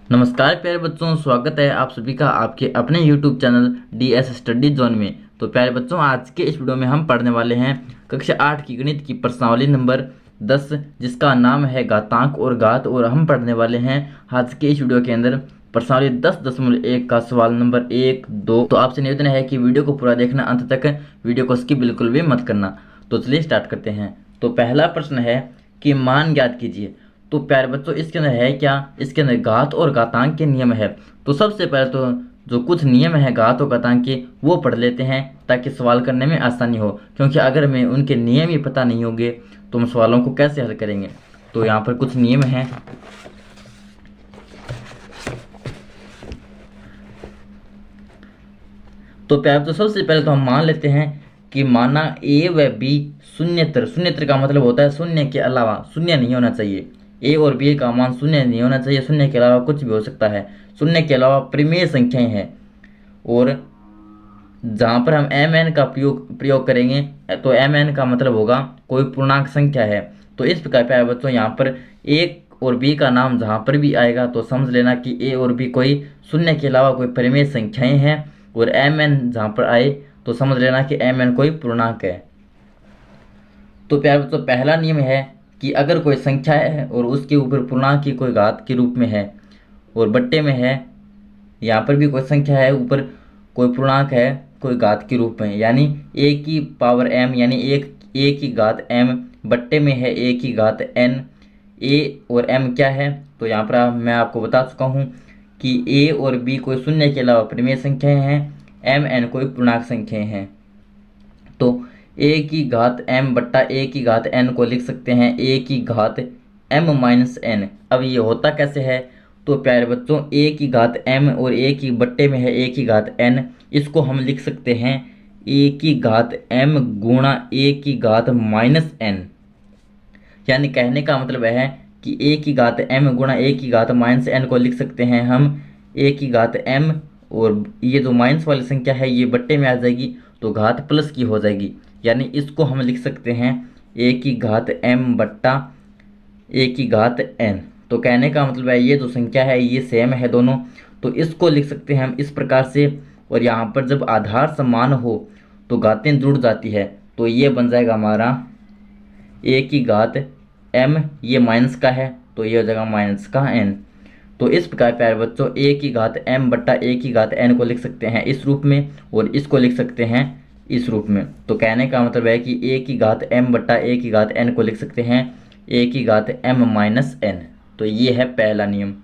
नमस्कार प्यारे बच्चों, स्वागत है आप सभी का आपके अपने YouTube channel DS study zone में। तो प्यारे बच्चों, आज के इस वीडियो में हम पढ़ने वाले हैं कक्षा 8 की गणित की प्रश्नावली नंबर 10, जिसका नाम है घातांक और घात। और हम पढ़ने वाले हैं आज के इस वीडियो के अंदर प्रश्नावली 10.1 का सवाल नंबर 1, 2। तो आपसे निवेदन है कि वीडियो को पूरा देखना, अंत तक वीडियो को स्किप बिल्कुल भी मत करना। तो चलिए स्टार्ट करते हैं। तो पहला प्रश्न है कि मान ज्ञात कीजिए। तो प्यारे बच्चों, इसके अंदर है क्या? इसके अंदर घात और घातांक के नियम है। तो सबसे पहले तो जो कुछ नियम है घात और घातांक के वो पढ़ लेते हैं ताकि सवाल करने में आसानी हो, क्योंकि अगर हमें उनके नियम ही पता नहीं होंगे तो हम सवालों को कैसे हल करेंगे। तो यहाँ पर कुछ नियम हैं। तो प्यारे बच्चों, सबसे पहले तो हम मान लेते हैं कि माना ए व बी शून्येतर। शून्येतर का मतलब होता है शून्य के अलावा, शून्य नहीं होना चाहिए। ए और बी का मान शून्य नहीं होना चाहिए, शून्य के अलावा कुछ भी हो सकता है। शून्य के अलावा परिमेय संख्याएं हैं। और जहाँ पर हम एम एन का प्रयोग करेंगे तो एम एन का मतलब होगा कोई पूर्णांक संख्या है। तो इस प्रकार प्यारे बच्चों, यहाँ पर ए और बी का नाम जहाँ पर भी आएगा तो समझ लेना कि ए और बी कोई शून्य के अलावा कोई परिमेय संख्याएं हैं। और एम एन जहाँ पर आए तो समझ लेना कि एम एन कोई पूर्णांक है। तो प्यारे बच्चों, पहला नियम है कि अगर कोई संख्या है और उसके ऊपर पूर्णांक की कोई घात के रूप में है और बट्टे में है, यहाँ पर भी कोई संख्या है ऊपर कोई पूर्णांक है कोई घात के रूप में, यानी ए की पावर m, यानी ए की घात m, बट्टे में है ए की घात n। ए और m क्या है? तो यहाँ पर मैं आपको बता चुका हूँ कि a और b कोई शून्य के अलावा परिमेय संख्याएं हैं, m n कोई पूर्णांक संख्याएं हैं। तो a की घात m बट्टा a की घात n को लिख सकते हैं a की घात m माइनस n। अब ये होता कैसे है? तो प्यारे बच्चों, a की घात m और a की बट्टे में है a की घात n, इसको हम लिख सकते हैं a की घात m गुणा a की घात माइनस n। यानी कहने का मतलब है कि a की घात m गुणा a की घात माइनस n को लिख सकते हैं हम a की घात m, और ये जो माइनस वाली संख्या है ये बट्टे में आ जाएगी तो घात प्लस की हो जाएगी। यानी इसको हम लिख सकते हैं a की घात m बट्टा a की घात n। तो कहने का मतलब है ये जो संख्या है ये सेम है दोनों, तो इसको लिख सकते हैं हम इस प्रकार से। और यहाँ पर जब आधार समान हो तो घातें जुड़ जाती है, तो ये बन जाएगा हमारा a की घात m, ये माइनस का है तो ये हो जाएगा माइनस का n। तो इस प्रकार प्यारे बच्चों, a की घात m बट्टा a की घात n को लिख सकते हैं इस रूप में और इसको लिख सकते हैं इस रूप में। तो कहने का मतलब है कि a की घात m बट्टा a की घात n को लिख सकते हैं a की घात m माइनस n। तो ये है पहला नियम।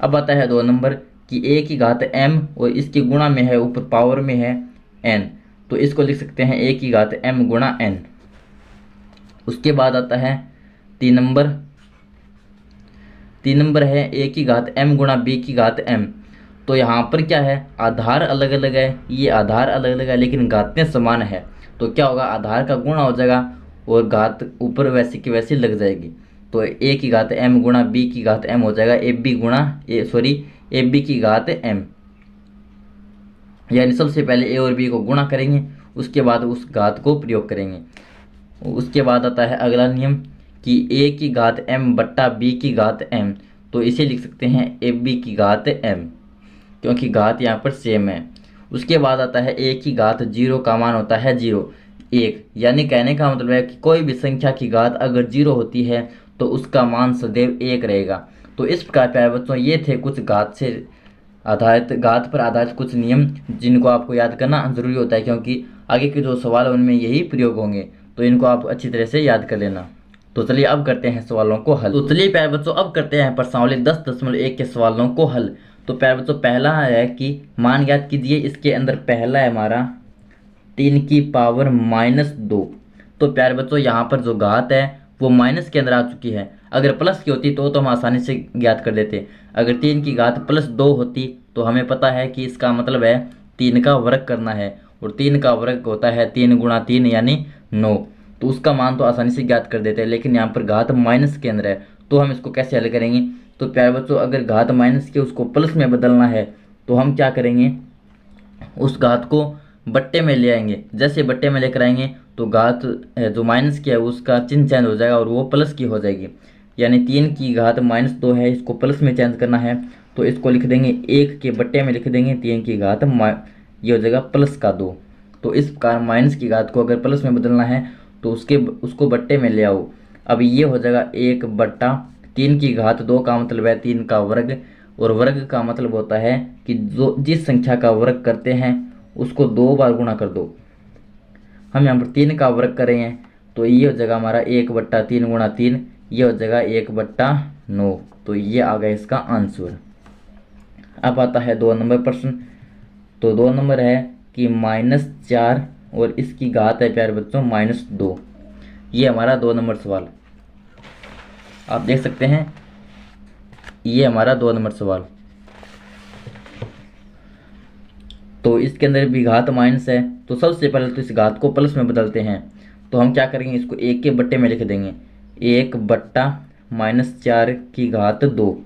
अब आता है 2 नंबर कि a की घात m और इसकी गुणा में है ऊपर पावर में है n, तो इसको लिख सकते हैं a की घात m गुणा n। उसके बाद आता है 3 नंबर। 3 नंबर है a की घात m गुणा b की घात m। तो यहाँ पर क्या है, आधार अलग अलग है, ये आधार अलग अलग है लेकिन घातें समान है। तो क्या होगा, आधार का गुणा हो जाएगा और घात ऊपर वैसी की वैसी लग जाएगी। तो a की घात m गुणा b की घात m हो जाएगा ए बी की घात m। यानी सबसे पहले a और b को गुणा करेंगे, उसके बाद उस घात को प्रयोग करेंगे। उसके बाद आता है अगला नियम कि a की घात m बट्टा b की घात m। तो इसे लिख सकते हैं ए बी की घात m, क्योंकि घात यहाँ पर सेम है। उसके बाद आता है a की घात 0 का मान होता है 0, 1। यानी कहने का मतलब है कि कोई भी संख्या की घात अगर 0 होती है तो उसका मान सदैव 1 रहेगा। तो इस प्रकार प्यारे बच्चों, ये थे कुछ घात पर आधारित कुछ नियम जिनको आपको याद करना जरूरी होता है, क्योंकि आगे के जो सवाल है उनमें यही प्रयोग होंगे। तो इनको आप अच्छी तरह से याद कर लेना। तो चलिए अब करते हैं सवालों को हल। तो चलिए प्यारे बच्चों, अब करते हैं प्रश्नावली 10.1 के सवालों को हल। तो प्यारे बच्चों, पहला है कि मान ज्ञात कीजिए। इसके अंदर पहला है हमारा 3 की पावर माइनस 2। तो प्यारे बच्चों, यहाँ पर जो घात है वो माइनस के अंदर आ चुकी है। अगर प्लस की होती तो हम आसानी से ज्ञात कर देते। अगर 3 की घात प्लस 2 होती तो हमें पता है कि इसका मतलब है 3 का वर्ग करना है, और 3 का वर्ग होता है 3 गुणा 3 यानी 9। तो उसका मान तो आसानी से ज्ञात कर देते हैं, लेकिन यहाँ पर घात माइनस के अंदर है तो हम इसको कैसे हल करेंगे? तो प्यारे बच्चों, अगर घात माइनस के उसको प्लस में बदलना है तो हम क्या करेंगे, उस घात को बट्टे में ले आएंगे। जैसे बट्टे में लेकर आएंगे तो घात जो माइनस की है उसका चिन्ह चेंज हो जाएगा और वो प्लस की हो जाएगी। यानी 3 की घात माइनस 2 है, इसको प्लस में चेंज करना है तो इसको लिख देंगे 1 के बट्टे में लिख देंगे 3 की घात ये हो जाएगा प्लस का 2। तो इस प्रकार माइनस की घात को अगर प्लस में बदलना है तो उसको बट्टे में ले आओ। अब ये हो जाएगा 1 बट्टा 3 की घात 2 का मतलब है 3 का वर्ग, और वर्ग का मतलब होता है कि जिस संख्या का वर्ग करते हैं उसको 2 बार गुणा कर दो। हम यहाँ पर 3 का वर्ग कर रहे हैं तो ये हो जाएगा हमारा 1 बट्टा 3 गुणा 3, ये हो जाएगा 1 बट्टा 9। तो ये आ गया इसका आंसर। अब आता है 2 नंबर प्रश्न। तो 2 नंबर है कि -4 और इसकी घात है प्यारे बच्चों -2। ये हमारा 2 नंबर सवाल आप देख सकते हैं, ये हमारा 2 नंबर सवाल। तो इसके अंदर भी घात माइनस है, तो सबसे पहले तो इस घात को प्लस में बदलते हैं। तो हम क्या करेंगे, इसको 1 के बट्टे में लिख देंगे 1 बट्टा -4 की घात 2।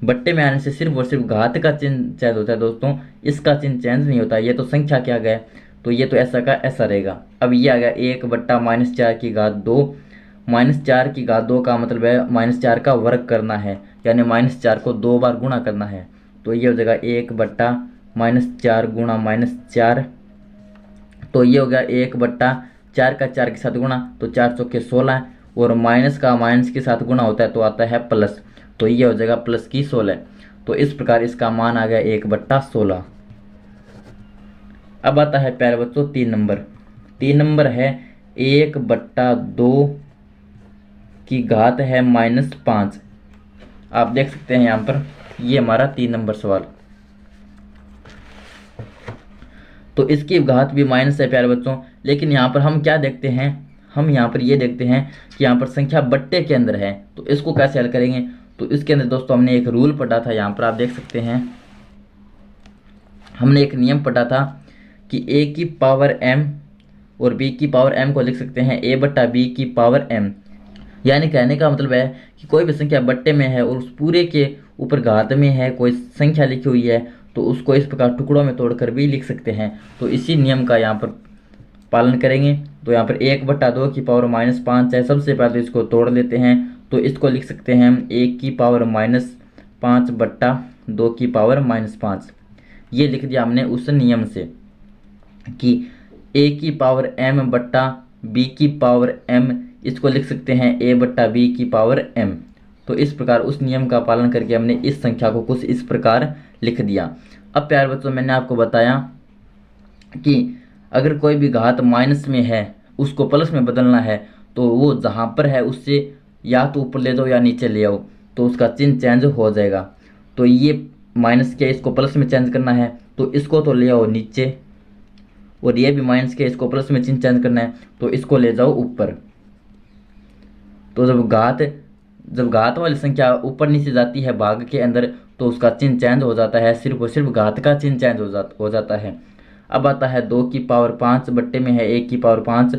बट्टे में आने से सिर्फ और सिर्फ घात का चिन्ह चेंज होता है दोस्तों, इसका चिन्ह चेंज नहीं होता। ये तो संख्या क्या गया, तो ये तो ऐसा का ऐसा रहेगा। अब ये आ गया 1 बट्टा -4 की घात 2। -4 की घात 2 का मतलब है -4 का वर्ग करना है, यानी -4 को 2 बार गुणा करना है। तो ये हो जाएगा 1 बट्टा -4 गुणा -4। तो ये हो गया 1 बट्टा 4 का 4 के साथ गुणा, तो 4 चौके 16, और माइनस का माइनस के साथ गुणा होता है तो आता है प्लस, तो ये हो जाएगा प्लस की 16। तो इस प्रकार इसका मान आ गया 1 बट्टा 16। अब आता है प्यारे बच्चों 3 नंबर। 3 नंबर है 1 बट्टा 2 की घात है -5। आप देख सकते हैं यहाँ पर, ये हमारा 3 नंबर सवाल। तो इसकी घात भी माइनस है प्यारे बच्चों, लेकिन यहाँ पर हम क्या देखते हैं, हम यहाँ पर ये देखते हैं कि यहाँ पर संख्या बट्टे के अंदर है, तो इसको कैसे हल करेंगे। तो इसके अंदर दोस्तों हमने एक रूल पढ़ा था, यहाँ पर आप देख सकते हैं, हमने एक नियम पढ़ा था कि a की पावर m और b की पावर m को लिख सकते हैं a बट्टा b की पावर m। यानी कहने का मतलब है कि कोई भी संख्या बट्टे में है और उस पूरे के ऊपर घात में है कोई संख्या लिखी हुई है, तो उसको इस प्रकार टुकड़ों में तोड़कर भी लिख सकते हैं। तो इसी नियम का यहाँ पर पालन करेंगे। तो यहाँ पर 1 बट्टा 2 की पावर -5 है, सबसे पहले इसको तोड़ लेते हैं। तो इसको लिख सकते हैं हम 1 की पावर -5 बट्टा 2 की पावर -5। ये लिख दिया हमने उस नियम से कि a की पावर m बट्टा b की पावर m, इसको लिख सकते हैं a बट्टा b की पावर m। तो इस प्रकार उस नियम का पालन करके हमने इस संख्या को कुछ इस प्रकार लिख दिया। अब प्यारे बच्चों मैंने आपको बताया कि अगर कोई भी घात माइनस में है उसको प्लस में बदलना है, तो वो जहाँ पर है उससे या तो ऊपर ले जाओ या नीचे ले आओ, तो उसका चिन्ह चेंज हो जाएगा। तो ये माइनस के इसको प्लस में चेंज करना है, तो इसको तो ले आओ नीचे, और ये भी माइनस के इसको प्लस में चिन्ह चेंज करना है, तो इसको ले जाओ ऊपर। तो जब घात वाली संख्या ऊपर नीचे जाती है भाग के अंदर, तो उसका चिन्ह चेंज हो जाता है, सिर्फ और सिर्फ घात का चिन्ह चेंज हो जाता है। अब आता है 2 की पावर 5 बट्टे में है 1 की पावर 5।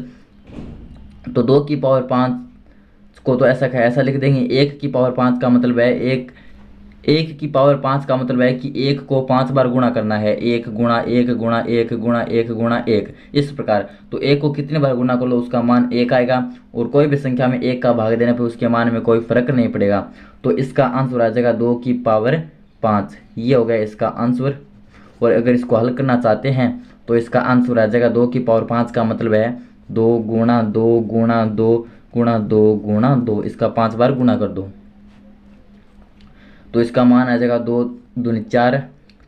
तो 2 की पावर 5 को तो ऐसा लिख देंगे, 1 की पावर 5 का मतलब है 1 की पावर 5 का मतलब है कि 1 को 5 बार गुणा करना है, 1 गुणा 1 गुणा 1 गुणा 1 गुणा 1, इस प्रकार। तो 1 को कितने बार गुणा कर लो उसका मान 1 आएगा, और कोई भी संख्या में 1 का भाग देने पर उसके मान में कोई फर्क नहीं पड़ेगा। तो इसका आंसर आ जाएगा 2 की पावर 5। ये हो गया इसका आंसर। और अगर इसको हल करना चाहते हैं तो इसका आंसर आ जाएगा 2 की पावर 5 का मतलब है 2 गुणा 2 गुणा 2 गुणा 2 गुणा 2, इसका 5 बार गुणा कर दो, तो इसका मान आ जाएगा 2 दूनी 4,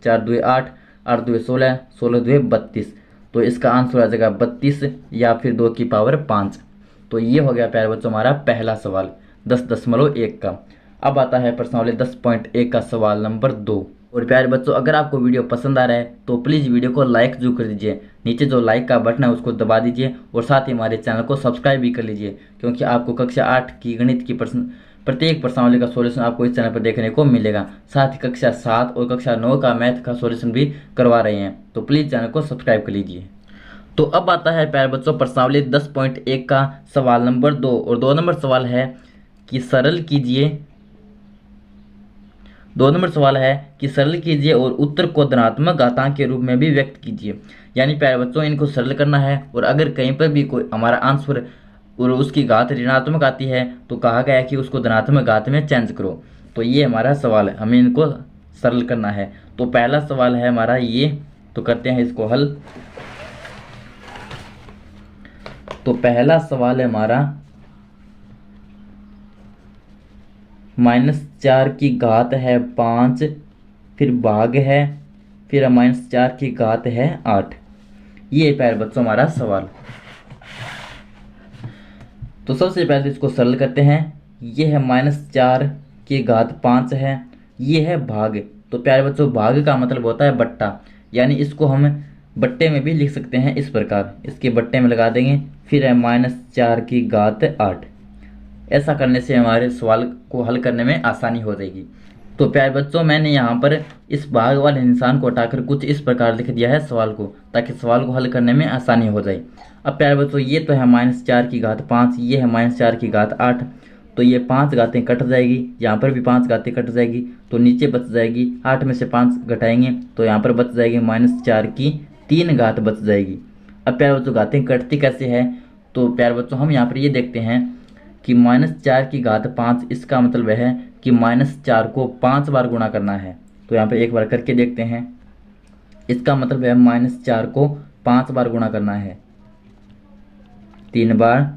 4 दुए 8, 8 दुए 16, 16 दुए 32। तो इसका आंसर आ जाएगा 32 या फिर 2 की पावर 5। तो ये हो गया प्यारे बच्चों हमारा पहला सवाल 10.1 का। अब आता है प्रश्नावली 10.1 का सवाल नंबर 2। और प्यारे बच्चों अगर आपको वीडियो पसंद आ रहा है तो प्लीज़ वीडियो को लाइक जरूर कर दीजिए, नीचे जो लाइक का बटन है उसको दबा दीजिए, और साथ ही हमारे चैनल को सब्सक्राइब भी कर लीजिए, क्योंकि आपको कक्षा 8 की गणित की प्रत्येक प्रश्नावली का सॉल्यूशन आपको इस चैनल पर देखने को मिलेगा। साथ ही कक्षा 7 और कक्षा 9 का मैथ का सॉल्यूशन भी करवा रहे हैं, तो प्लीज़ चैनल को सब्सक्राइब कर लीजिए। तो अब आता है प्यारे बच्चों प्रश्नावली 10.1 का सवाल नंबर 2। और 2 नंबर सवाल है कि सरल कीजिए, 2 नंबर सवाल है कि सरल कीजिए और उत्तर को धनात्मक घातांक के रूप में भी व्यक्त कीजिए। यानी प्यारे बच्चों इनको सरल करना है, और अगर कहीं पर भी कोई हमारा आंसर और उसकी घात ऋणात्मक आती है तो कहा गया है कि उसको धनात्मक घात में चेंज करो। तो ये हमारा सवाल है, हमें इनको सरल करना है। तो पहला सवाल है हमारा ये, तो करते हैं इसको हल। तो पहला सवाल है हमारा -4 की घात है 5, फिर भाग है, फिर -4 की घात है 8। ये प्यारे बच्चों हमारा सवाल। तो सबसे पहले इसको सरल करते हैं। ये है -4 की घात 5 है, ये है भाग। तो प्यारे बच्चों भाग का मतलब होता है बट्टा, यानी इसको हम बट्टे में भी लिख सकते हैं इस प्रकार, इसके बट्टे में लगा देंगे, फिर है -4 की घात 8। ऐसा करने से हमारे सवाल को हल करने में आसानी हो जाएगी। तो प्यारे बच्चों मैंने यहाँ पर इस भाग वाले निशान को हटाकर कुछ इस प्रकार लिख दिया है सवाल को, ताकि सवाल को हल करने में आसानी हो जाए। अब प्यारे बच्चों ये तो है -4 की घात 5, ये है -4 की घात 8। तो ये 5 घातें कट जाएगी, यहाँ पर भी 5 घातें कट जाएगी, तो नीचे बच जाएगी 8 में से 5 घटाएंगे तो यहाँ पर बच जाएगी -4 की 3 घात बच जाएगी। अब प्यारे बच्चों घातें कटती कैसे है, तो प्यारे बच्चों हम यहाँ पर ये देखते हैं कि -4 की घात 5, इसका मतलब है कि -4 को 5 बार गुणा करना है। तो यहाँ पर एक बार करके देखते हैं, इसका मतलब है -4 को 5 बार गुणा करना है, 3 बार,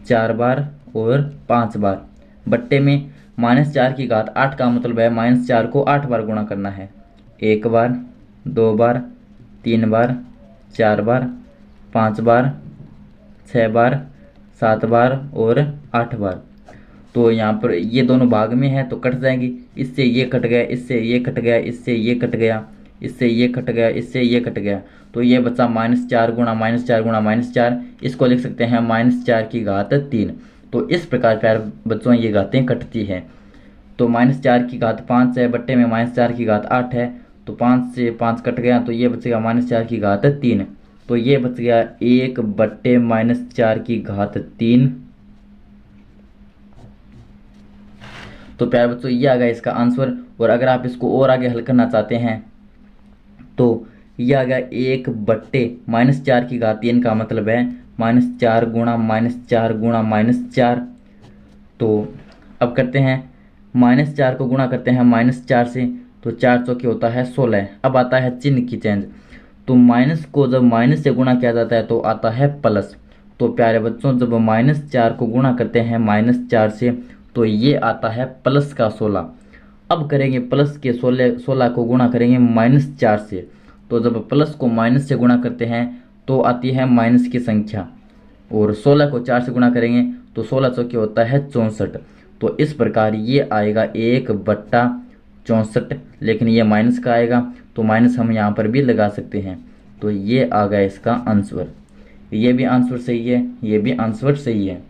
4 बार और 5 बार। बट्टे में -4 की घात 8 का मतलब है -4 को 8 बार गुणा करना है, 1 बार, 2 बार, 3 बार, 4 बार, 5 बार, 6 बार, 7 बार और 8 बार। तो यहाँ पर ये दोनों भाग में है तो कट जाएंगी, इससे ये कट गया, इससे ये कट गया, इससे ये कट गया, इससे ये कट गया, इससे ये कट गया। तो ये बचा -4 गुणा -4 गुणा -4, इसको लिख सकते हैं -4 की घात 3। तो इस प्रकार प्यारे बच्चों ये घातें कटती है। तो -4 की घात 5 है, बट्टे में -4 की घात 8 है, तो 5 से 5 कट गया, तो ये बचेगा -4 की घात 3। तो ये बच गया 1 बट्टे -4 की घात 3। तो प्यारे बच्चों ये आ गया इसका आंसर। और अगर आप इसको और आगे हल करना चाहते हैं तो ये आ गया 1 बट्टे -4 की घात 3 का मतलब है -4 गुणा -4 गुणा -4। तो अब करते हैं -4 को गुणा करते हैं -4 से, तो 4 चौके होता है 16। अब आता है चिन्ह की चेंज, तो माइनस को जब माइनस से गुणा किया जाता है तो आता है प्लस। तो प्यारे बच्चों जब -4 को गुणा करते हैं -4 से तो ये आता है प्लस का 16। अब करेंगे प्लस के 16 को गुणा करेंगे -4 से, तो जब प्लस को माइनस से गुणा करते हैं तो आती है माइनस की संख्या, और 16 को 4 से गुणा करेंगे तो 16 चौके होता है 64। तो इस प्रकार ये आएगा 1 बट्टा 64, लेकिन ये माइनस का आएगा तो माइनस हम यहाँ पर भी लगा सकते हैं। तो ये आ गया इसका आंसर। ये भी आंसर सही है, ये भी आंसर सही है।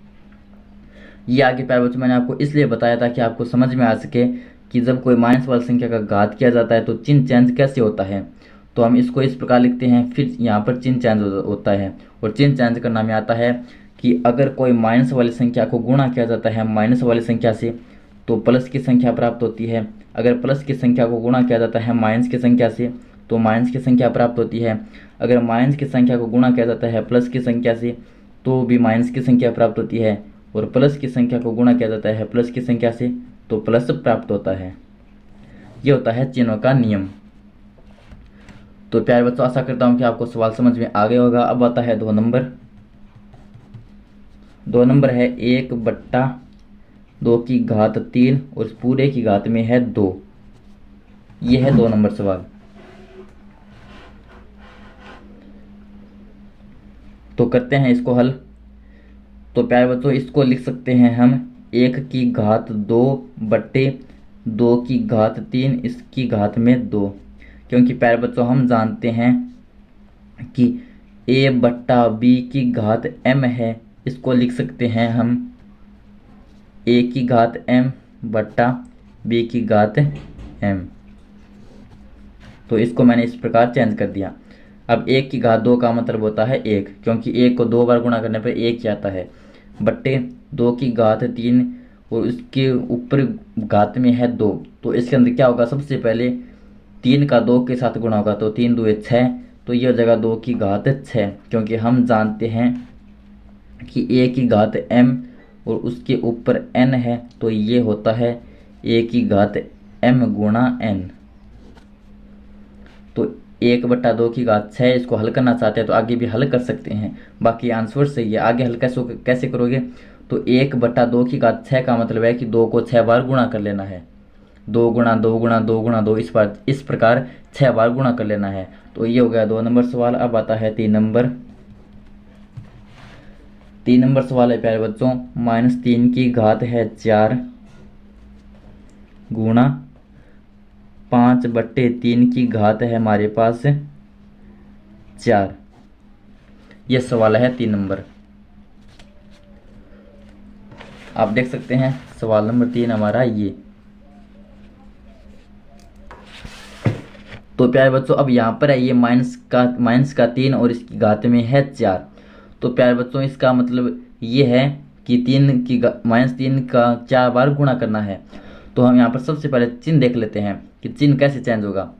ये आगे प्यारे बच्चों मैंने आपको इसलिए बताया था कि आपको समझ में आ सके कि जब कोई माइनस वाली संख्या का घात किया जाता है तो चिन्ह चेंज कैसे होता है। तो हम इसको इस प्रकार लिखते हैं, फिर यहाँ पर चिन्ह चेंज होता है। और चिन्ह चेंज करना में आता है कि अगर कोई माइनस वाली संख्या को गुणा किया जाता है माइनस वाली संख्या से तो प्लस की संख्या प्राप्त होती है। अगर प्लस की संख्या को गुणा किया जाता है माइनस की संख्या से तो माइनस की संख्या प्राप्त होती है। अगर माइनस की संख्या को गुणा किया जाता है प्लस की संख्या से तो भी माइनस की संख्या प्राप्त होती है। और प्लस की संख्या को गुणा किया जाता है प्लस की संख्या से तो प्लस प्राप्त होता है। ये होता है चिन्हों का नियम। तो प्यारे बच्चों आशा करता हूँ कि आपको सवाल समझ में आ गया होगा। अब आता है 2 नंबर। 2 नंबर है 1 बट्टा 2 की घात 3 और इस पूरे की घात में है 2। ये है 2 नंबर सवाल। तो करते हैं इसको हल। तो प्यारे बच्चों इसको लिख सकते हैं हम 1 की घात 2 बट्टे 2 की घात 3 इसकी घात में 2, क्योंकि प्यारे बच्चों हम जानते हैं कि a बट्टा b की घात m है। इसको लिख सकते हैं हम a की घात m बट्टा b की घात m। तो इसको मैंने इस प्रकार चेंज कर दिया। अब 1 की घात 2 का मतलब होता है 1, क्योंकि 1 को 2 बार गुणा करने पर 1 ही आता है, बट्टे 2 की घात 3 और उसके ऊपर घात में है 2। तो इसके अंदर क्या होगा, सबसे पहले 3 का 2 के साथ गुणा होगा तो 3 2 6, तो ये हो जाएगा 2 की घात 6, क्योंकि हम जानते हैं कि a की घात m और उसके ऊपर n है तो ये होता है a की घात m गुणा n। तो 1/2 की घात 6, इसको हल करना चाहते हैं तो आगे भी हल कर सकते हैं, बाकी आंसर सही है। आगे हल कैसे करोगे, तो 1/2 की घात 6 का मतलब है कि 2 को 6 बार गुणा कर लेना है। 2 गुणा 2 गुणा 2 गुणा 2, इस प्रकार 6 बार गुणा कर लेना है। तो ये हो गया 2 नंबर सवाल। अब आता है 3 नंबर। 3 नंबर सवाल है प्यारे बच्चों, -3 की घात है 4 गुणा 5/3 की घात है हमारे पास 4। ये सवाल है 3 नंबर। आप देख सकते हैं सवाल नंबर 3 हमारा ये। तो प्यारे बच्चों अब यहाँ पर है ये माइनस का 3 और इसकी घात में है 4। तो प्यारे बच्चों इसका मतलब ये है कि -3 का 4 बार गुणा करना है। तो हम यहाँ पर सबसे पहले चिन्ह देख लेते हैं कि चिन्ह कैसे चेंज होगा।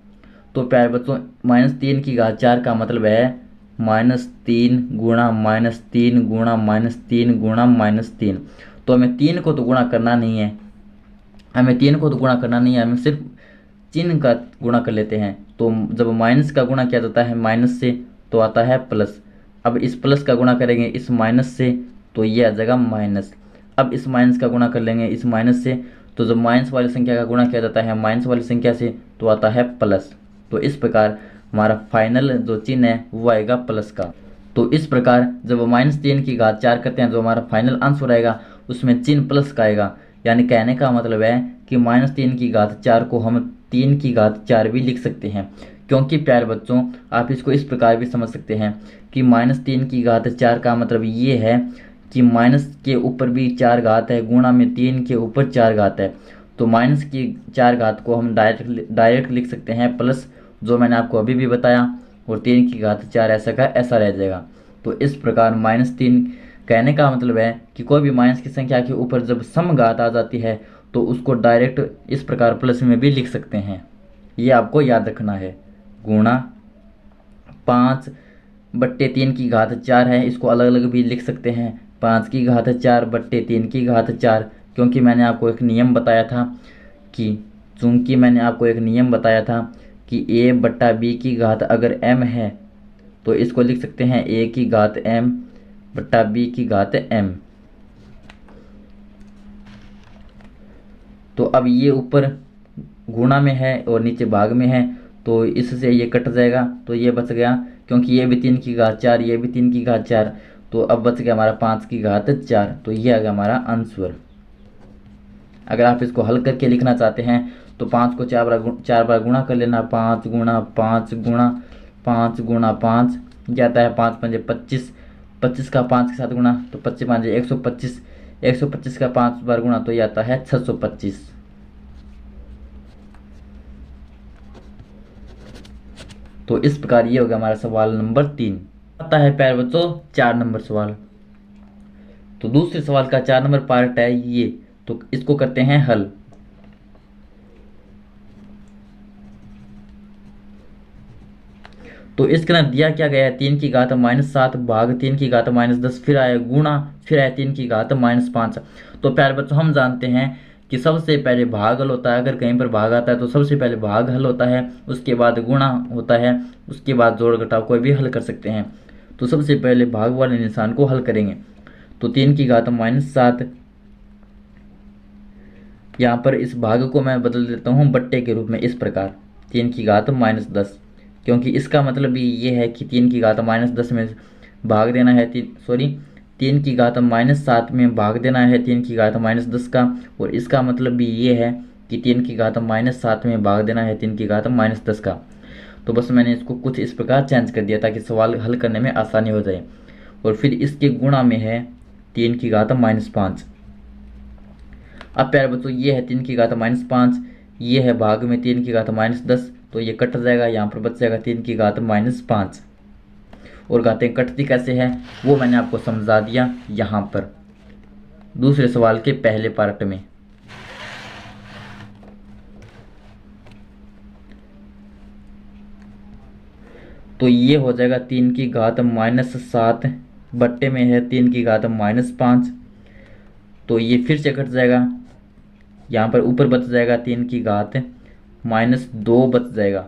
तो प्यारे बच्चों -3 की घात 4 का मतलब है -3 गुणा -3 गुणा -3 गुणा -3। तो हमें 3 को तो गुणा करना नहीं है, हमें सिर्फ चिन्ह का गुणा कर लेते हैं। तो जब माइनस का गुणा किया जाता है माइनस से तो आता है प्लस। अब इस प्लस का गुणा करेंगे इस माइनस से तो ये आ जाएगा माइनस। अब इस माइनस का गुणा कर लेंगे इस माइनस से, तो जब माइनस वाली संख्या का गुणा किया जाता है माइनस वाली संख्या से तो आता है प्लस। तो इस प्रकार हमारा फाइनल जो चिन्ह है वो आएगा प्लस का। तो इस प्रकार जब -3 की घात 4 करते हैं जो हमारा फाइनल आंसर आएगा उसमें चिन्ह प्लस का आएगा। यानी कहने का मतलब है कि -3 की घात 4 को हम 3 की घात 4 भी लिख सकते हैं। क्योंकि प्यारे बच्चों आप इसको इस प्रकार भी समझ सकते हैं कि -3 की घात 4 का मतलब ये है कि माइनस के ऊपर भी 4 घात है गुणा में 3 के ऊपर 4 घात है। तो माइनस की 4 घात को हम डायरेक्ट लिख सकते हैं प्लस, जो मैंने आपको अभी भी बताया, और 3 की घात 4 ऐसा का ऐसा रह जाएगा। तो इस प्रकार -3 कहने का मतलब है कि कोई भी माइनस की संख्या के ऊपर जब सम घात आ जाती है तो उसको डायरेक्ट इस प्रकार प्लस में भी लिख सकते हैं। ये आपको याद रखना है। गुणा 5/3 की घात 4 है, इसको अलग अलग भी लिख सकते हैं। 5 की घात 4/3 की घात 4, क्योंकि मैंने आपको एक नियम बताया था कि a/b की घात अगर m है तो इसको लिख सकते हैं a की घात m/b की घात m। तो अब ये ऊपर गुणा में है और नीचे भाग में है तो इससे ये कट जाएगा, तो ये बच गया, क्योंकि ये भी 3 की घात 4 ये भी 3 की घात 4, तो अब बच गया हमारा 5 की घात 4। तो ये आ गया हमारा आंसर। अगर आप इसको हल करके लिखना चाहते हैं तो 5 को 4 बार गुणा कर लेना। 5 गुणा 5 गुणा 5 गुणा 5 जाता है 5 पंजे 25, 25 का 5 के साथ गुणा तो 25 पंजे 125, 125 का 5 बार गुणा तो ये आता है 625। तो इस प्रकार ये हो गया हमारा सवाल नंबर 3। आता है प्यारे बच्चों 4 नंबर सवाल। तो दूसरे सवाल का 4 नंबर पार्ट है ये, तो इसको करते हैं हल। तो इसके अंदर दिया क्या गया है 3 की घात -7 भाग 3 की घात -10, फिर आया गुणा, फिर आया 3 की घात -5। तो प्यारे बच्चों हम जानते हैं कि सबसे पहले भाग हल होता है। अगर कहीं पर भाग आता है तो सबसे पहले भाग हल होता है, उसके बाद गुणा होता है, उसके बाद जोड़ घटाव कोई भी हल कर सकते हैं। तो सबसे पहले भाग वाले निशान को हल करेंगे। तो 3 की घात -7, यहाँ पर इस भाग को मैं बदल देता हूँ बट्टे के रूप में इस प्रकार 3 की घात -10, क्योंकि इसका मतलब भी ये है कि 3 की घात -10 में भाग देना है 3 की घात -7 में भाग देना है 3 की घात -10 का, और इसका मतलब भी ये है कि 3 की घात -7 में भाग देना है 3 की घात -10 का। तो बस मैंने इसको कुछ इस प्रकार चेंज कर दिया ताकि सवाल हल करने में आसानी हो जाए। और फिर इसके गुणा में है 3 की घात -5। अब प्यारे बच्चों ये है 3 की घात -5, ये है भाग में 3 की घात -10, तो ये कट जाएगा, यहाँ पर बच जाएगा 3 की घात -5। और घातें कटती कैसे है वो मैंने आपको समझा दिया यहाँ पर दूसरे सवाल के पहले पार्ट में। तो ये हो जाएगा 3 की घात -7 बट्टे में है 3 की घात -5, तो ये फिर से कट जाएगा, यहाँ पर ऊपर बच जाएगा 3 की घात -2 बच जाएगा।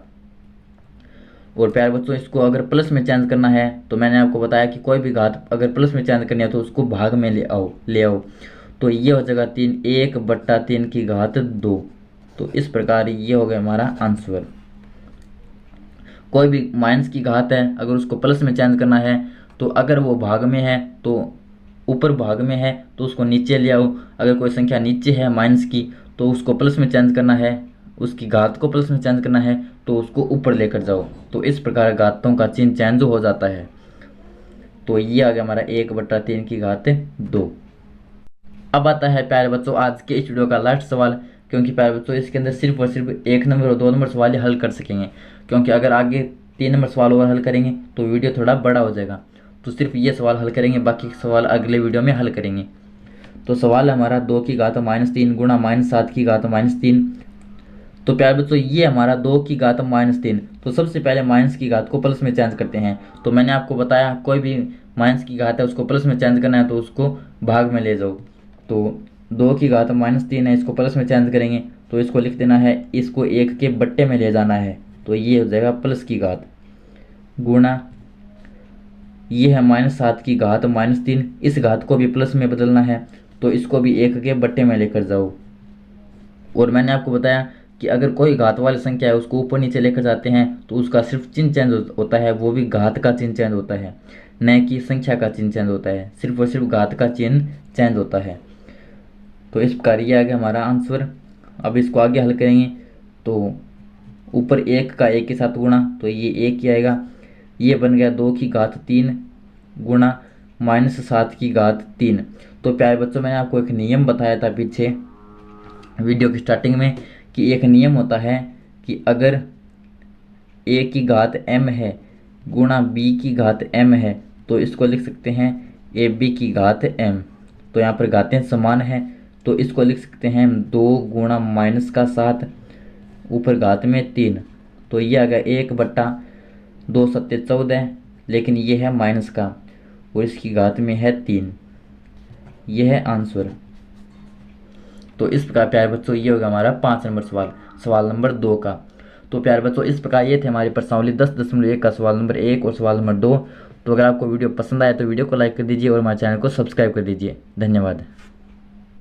और प्यारे बच्चों, इसको अगर प्लस में चेंज करना है तो मैंने आपको बताया कि कोई भी घात अगर प्लस में चेंज करनी है तो उसको भाग में ले आओ। तो ये हो जाएगा 3, 1/3 की घात 2। तो इस प्रकार ये हो गया हमारा आंसर। कोई भी माइनस की घात है, अगर उसको प्लस में चेंज करना है तो अगर वो भाग में है तो ऊपर भाग में है तो उसको नीचे ले आओ। अगर कोई संख्या नीचे है माइनस की तो उसको प्लस में चेंज करना है, उसकी घात को प्लस में चेंज करना है तो उसको ऊपर लेकर जाओ। तो इस प्रकार घातों का चिन्ह चेंज हो जाता है। तो ये आ गया हमारा 1/3 की घात 2। अब आता है प्यारे बच्चों आज के इस वीडियो का लास्ट सवाल, क्योंकि प्यारे बच्चों इसके अंदर सिर्फ और सिर्फ 1 नंबर और 2 नंबर सवाल ही हल कर सकेंगे, क्योंकि अगर आगे 3 नंबर सवाल और हल करेंगे तो वीडियो थोड़ा बड़ा हो जाएगा। तो सिर्फ ये सवाल हल करेंगे, बाकी सवाल अगले वीडियो में हल करेंगे। तो सवाल है हमारा 2 की घात -3 गुणा -7 की घात -3। तो प्यारे बच्चों ये हमारा 2 की घात -3। तो सबसे पहले माइनस की घात को प्लस में चेंज करते हैं। तो मैंने आपको बताया कोई भी माइनस की घात है उसको प्लस में चेंज करना है तो उसको भाग में ले जाओ। तो 2 की घात -3 है, इसको प्लस में चेंज करेंगे तो इसको लिख देना है, इसको 1 के बट्टे में ले जाना है। तो ये हो जाएगा प्लस की घात गुणा ये है -7 की घात -3। इस घात को भी प्लस में बदलना है तो इसको भी 1 के बट्टे में लेकर जाओ। और मैंने आपको बताया कि अगर कोई घात वाली संख्या है उसको ऊपर नीचे लेकर जाते हैं तो उसका सिर्फ चिन्ह चेंज होता है, वो भी घात का चिन्ह चेंज होता है, न कि संख्या का चिन्ह चेंज होता है। सिर्फ और सिर्फ घात का चिन्ह चेंज होता है। तो इस प्रकार ये आ गया हमारा आंसर। अब इसको आगे हल करेंगे तो ऊपर 1 का 1 के साथ गुणा तो ये 1 ही आएगा। ये बन गया 2 की घात 3 गुणा -7 की घात 3। तो प्यारे बच्चों मैंने आपको एक नियम बताया था पीछे वीडियो की स्टार्टिंग में कि एक नियम होता है कि अगर a की घात m है गुणा b की घात m है तो इसको लिख सकते हैं ab की घात m। तो यहाँ पर घातें समान हैं तो इसको लिख सकते हैं 2 गुणा -7 ऊपर घात में 3। तो ये आ गया 1/2 7 14, लेकिन ये है माइनस का और इसकी घात में है 3। यह है आंसर। तो इस प्रकार प्यारे बच्चों ये होगा हमारा 5 नंबर सवाल नंबर 2 का। तो प्यारे बच्चों इस प्रकार ये थे हमारी प्रश्नावली 10.1 का सवाल नंबर 1 और सवाल नंबर 2। तो अगर आपको वीडियो पसंद आए तो वीडियो को लाइक कर दीजिए और हमारे चैनल को सब्सक्राइब कर दीजिए। धन्यवाद।